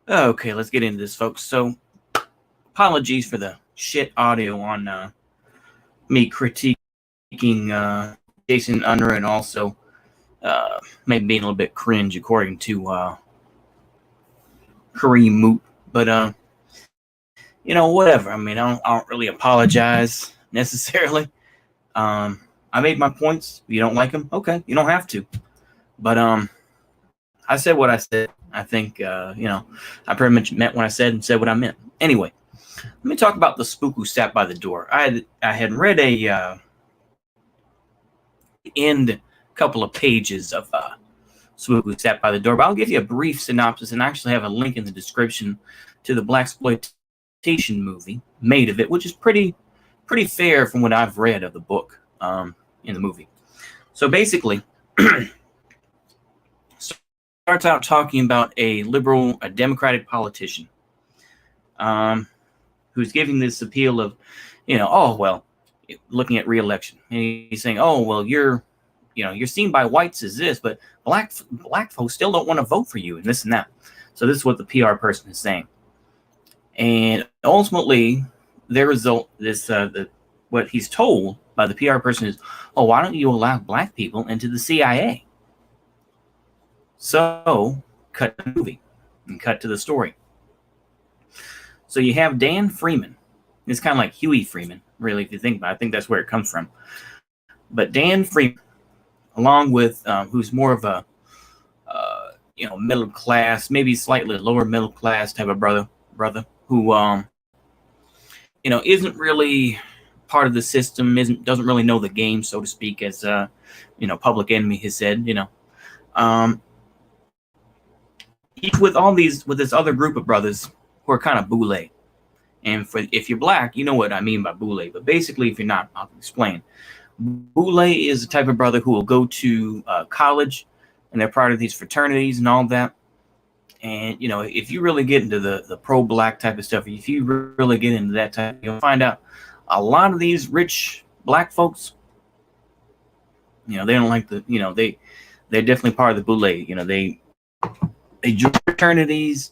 Okay, let's get into this, folks. So, apologies for the shit audio on me critiquing Jason Under, and also maybe being a little bit cringe, according to Kareem Moot. But whatever. I mean, I don't really apologize necessarily. I made my points. If you don't like them, okay, you don't have to. But I said what I said. I think I pretty much meant what I said and said what I meant. Anyway, let me talk about the spook who sat by the door. I had read a end couple of pages of spook who sat by the door, but I'll give you a brief synopsis, and I actually have a link in the description to the blaxploitation movie made of it, which is pretty fair from what I've read of the book in the movie. So basically, starts out talking about a Democratic politician who's giving this appeal of, oh, well, looking at re-election. And he's saying, oh, well, you're seen by whites as this, but black folks still don't want to vote for you and this and that. So this is what the PR person is saying. And ultimately, their result, what he's told by the PR person is, oh, why don't you allow black people into the CIA? So, cut the movie and cut to the story. So you have Dan Freeman. It's kind of like Huey Freeman, really, if you think about it. I think that's where it comes from. But Dan Freeman, along with who's more of a middle class, maybe slightly lower middle class type of brother who isn't really part of the system, doesn't really know the game, so to speak, as Public Enemy has said. He's with this other group of brothers who are kind of boule. And if you're black, you know what I mean by boule. But basically, if you're not, I'll explain. Boule is the type of brother who will go to college, and they're part of these fraternities and all that. And if you really get into the pro-black type of stuff, if you really get into that type, you'll find out a lot of these rich black folks, they don't like they're definitely part of the boule. They join fraternities,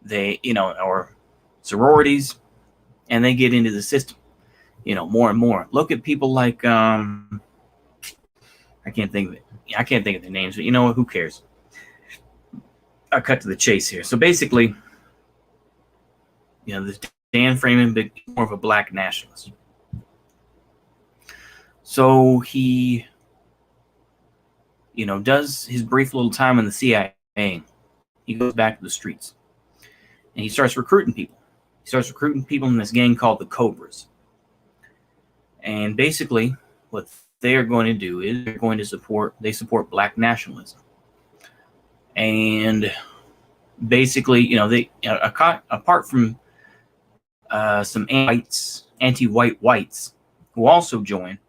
or sororities, and they get into the system, more and more. Look at people like I can't think of it. I can't think of their names, but who cares? I'll cut to the chase here. So basically, this Dan Freeman, big more of a black nationalist. So he, does his brief little time in the CIA. He goes back to the streets, and he starts recruiting people. He starts recruiting people in this gang called the Cobras. And basically, what they are going to do is they support black nationalism. And basically, they apart from some anti-white whites who also join,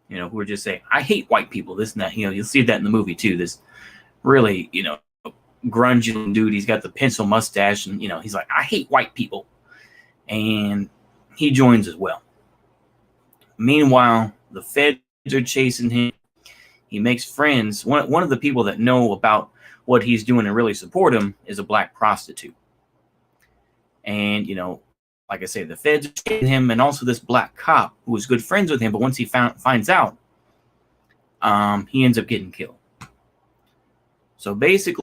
who are just saying, I hate white people, this and that. You'll see that in the movie too. This really, grungy dude. He's got the pencil mustache, and he's like, I hate white people, and he joins as well. Meanwhile, the feds are chasing him. He makes friends. One of the people that know about what he's doing and really support him is a black prostitute. And like I say, the feds are chasing him, and also this black cop who was good friends with him, but once he finds out, he ends up getting killed. So basically,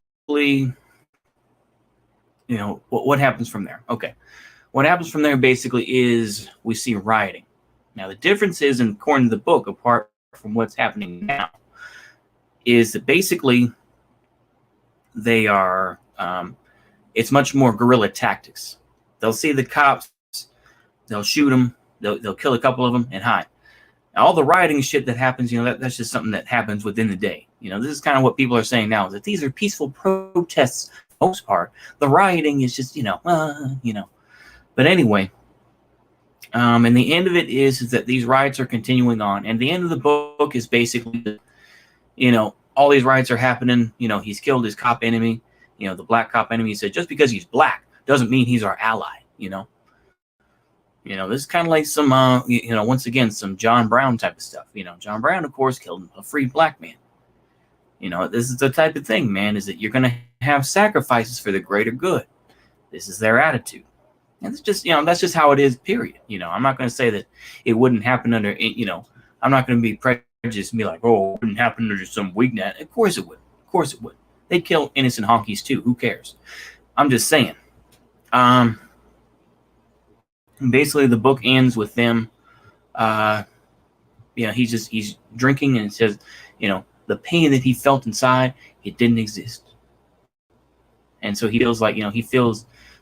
what happens from there? Okay. What happens from there basically is we see rioting. Now, the difference is, according to the book, apart from what's happening now, is that basically they are, it's much more guerrilla tactics. They'll see the cops, they'll shoot them, they'll kill a couple of them and hide. Now, all the rioting shit that happens, that's just something that happens within the day. This is kind of what people are saying now, is that these are peaceful protests for the most part. The rioting is just, But anyway, and the end of it is that these riots are continuing on. And the end of the book is basically, all these riots are happening. He's killed his cop enemy, the black cop enemy. He said, just because he's black doesn't mean he's our ally, this is kind of like some, once again, some John Brown type of stuff. John Brown, of course, killed a free black man. This is the type of thing, man, is that you're going to have sacrifices for the greater good. This is their attitude. And it's just, that's just how it is, period. I'm not going to say that it wouldn't happen under, I'm not going to be prejudiced and be like, oh, it wouldn't happen under some weakness. Of course it would. Of course it would. They'd kill innocent honkies too. Who cares? I'm just saying. Basically, the book ends with them. He's drinking, and it says, the pain that he felt inside, it didn't exist. And so he feels like,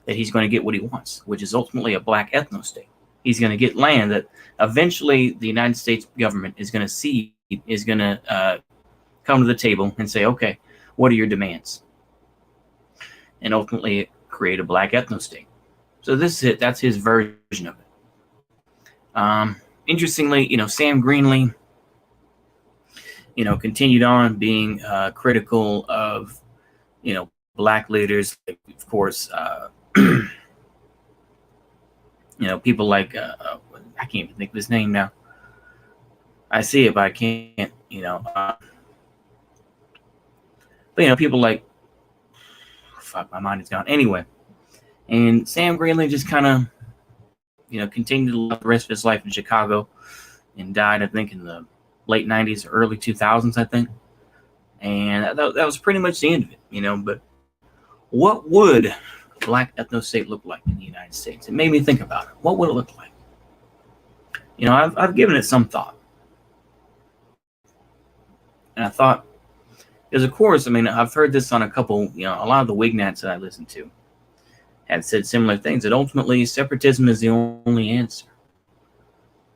that he's going to get what he wants, which is ultimately a black ethno state. He's going to get land that eventually the United States government is going to come to the table and say, okay, what are your demands? And ultimately create a black ethno state. So this is it. That's his version of it. Interestingly, Sam Greenlee, continued on being critical of, black leaders, of course, people like, I can't even think of his name now. I see it, but I can't, but, people like, fuck, my mind is gone. Anyway, and Sam Greenlee just kind of, continued to live the rest of his life in Chicago and died, I think, in the late 90s or early 2000s, I think. And that was pretty much the end of it, but what would black ethno state look like in the United States? It made me think about it. What would it look like? I've given it some thought. And I thought, because of course, I've heard this on a couple, a lot of the Wignats that I listen to had said similar things, that ultimately separatism is the only answer.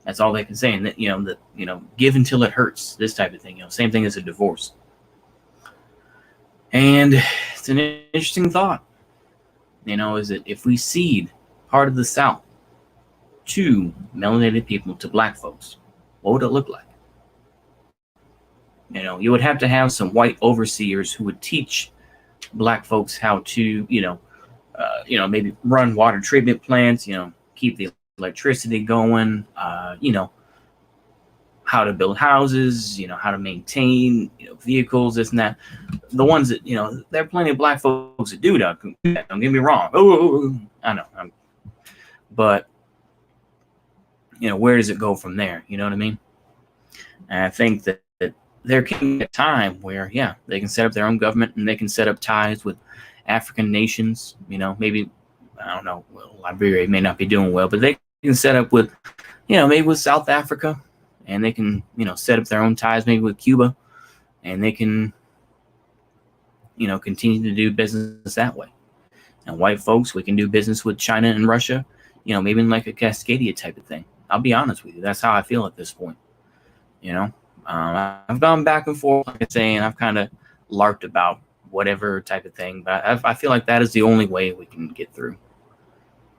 That's all they can say. And that, give until it hurts, this type of thing, same thing as a divorce. And it's an interesting thought, is that if we cede part of the South to melanated people, to black folks, what would it look like? You would have to have some white overseers who would teach black folks how to, maybe run water treatment plants, keep the electricity going, how to build houses, how to maintain, vehicles, this and that. The ones that, there are plenty of black folks that do that. Don't get me wrong. Oh, I know. But, where does it go from there? You know what I mean? And I think that there can be a time where, they can set up their own government and they can set up ties with African nations, maybe, I don't know, Liberia may not be doing well, but they can set up with, maybe with South Africa, and they can, set up their own ties maybe with Cuba, and they can, continue to do business that way. And white folks, we can do business with China and Russia, maybe in like a Cascadia type of thing. I'll be honest with you. That's how I feel at this point. I've gone back and forth, like I say, and I've kind of larked about whatever type of thing, but I feel like that is the only way we can get through.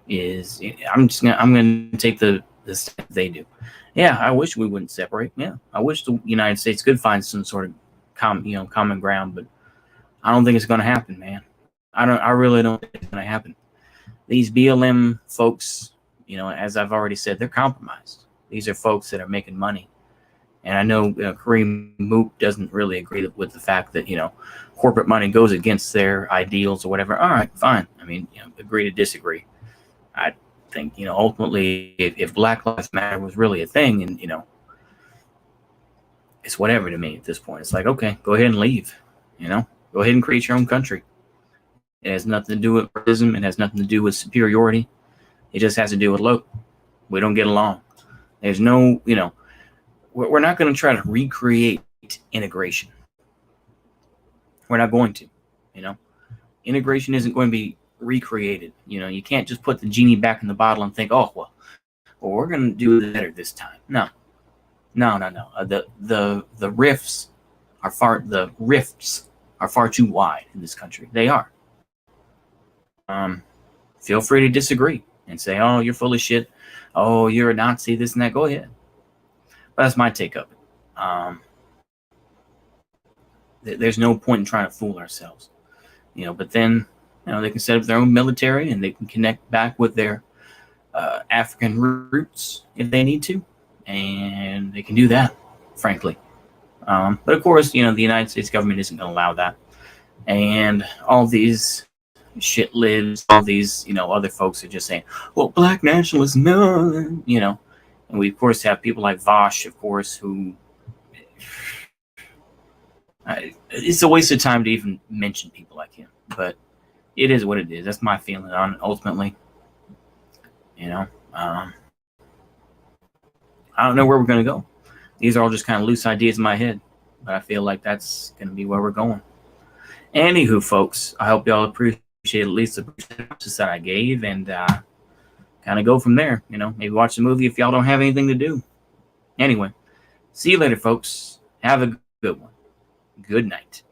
I'm going to take the step they do. Yeah, I wish we wouldn't separate. Yeah, I wish the United States could find some sort of common ground, but I don't think it's going to happen, man. I really don't think it's going to happen. These BLM folks, as I've already said, they're compromised. These are folks that are making money. And I know Kareem Mook doesn't really agree with the fact that, corporate money goes against their ideals or whatever. All right, fine. Agree to disagree. I think, ultimately, if Black Lives Matter was really a thing, and, it's whatever to me at this point. It's like, okay, go ahead and leave, go ahead and create your own country. It has nothing to do with racism. It has nothing to do with superiority. It just has to do with, look, we don't get along. There's no, we're not going to try to recreate integration. We're not going to, integration isn't going to be recreated. You can't just put the genie back in the bottle and think, oh, well, we're going to do it better this time. No. The rifts are far too wide in this country. They are. Feel free to disagree and say, oh, you're full of shit. Oh, you're a Nazi, this and that. Go ahead. But that's my take of it. There's no point in trying to fool ourselves, but then, they can set up their own military and they can connect back with their African roots if they need to. And they can do that, frankly. But of course, the United States government isn't going to allow that. And all these shit lives. All these, other folks are just saying, well, black nationalists, no, And we, of course, have people like Vosh, of course, who it's a waste of time to even mention people like him. But it is what it is. That's my feeling on it, ultimately. I don't know where we're going to go. These are all just kind of loose ideas in my head. But I feel like that's going to be where we're going. Anywho, folks, I hope y'all appreciate at least the synopsis that I gave, and kind of go from there. Maybe watch the movie if y'all don't have anything to do. Anyway, see you later, folks. Have a good one. Good night.